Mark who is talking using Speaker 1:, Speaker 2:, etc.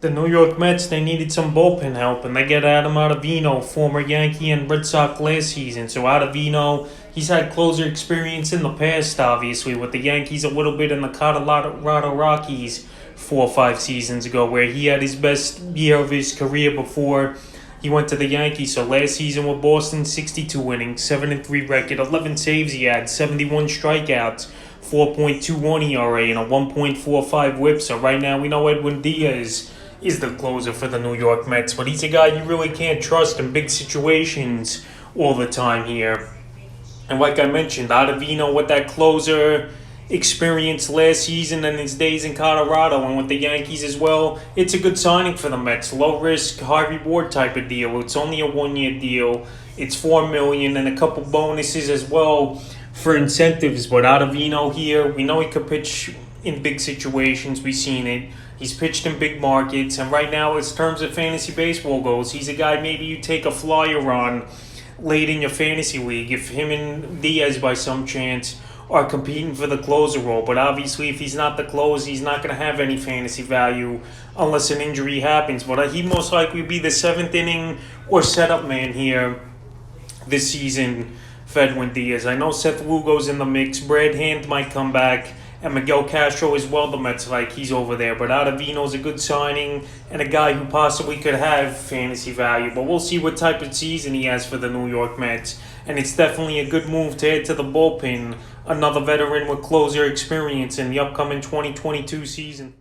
Speaker 1: The New York Mets, they needed some bullpen help, and they get Ottavino, former Yankee and Red Sox last season. So Ottavino, he's had closer experience in the past, obviously, with the Yankees a little bit in the Colorado Rockies 4 or 5 seasons ago, where he had his best year of his career before he went to the Yankees. So last season with Boston, 62 innings, 7-3 record, 11 saves he had, 71 strikeouts, 4.21 ERA, and a 1.45 WHIP. So right now we know Edwin Diaz is the closer for the New York Mets, but he's a guy you really can't trust in big situations all the time here. And like I mentioned, Ottavino with that closer experience last season and his days in Colorado and with the Yankees as well, it's a good signing for the Mets. Low risk, high reward type of deal. It's only a 1 year deal. It's $4 million and a couple bonuses as well for incentives. But Ottavino here, we know he could pitch in big situations. We've seen it. He's pitched in big markets, and right now, as terms of fantasy baseball goes, he's a guy maybe you take a flyer on late in your fantasy league if him and Diaz by some chance are competing for the closer role. But obviously, if he's not the closer, he's not going to have any fantasy value unless an injury happens. But he most likely be the seventh inning or setup man here this season for Edwin Diaz. I know Seth Lugo's in the mix. Brad Hand might come back. And Miguel Castro as well, the Mets like he's over there. But Ottavino's a good signing and a guy who possibly could have fantasy value. But we'll see what type of season he has for the New York Mets. And it's definitely a good move to add to the bullpen another veteran with closer experience in the upcoming 2022 season.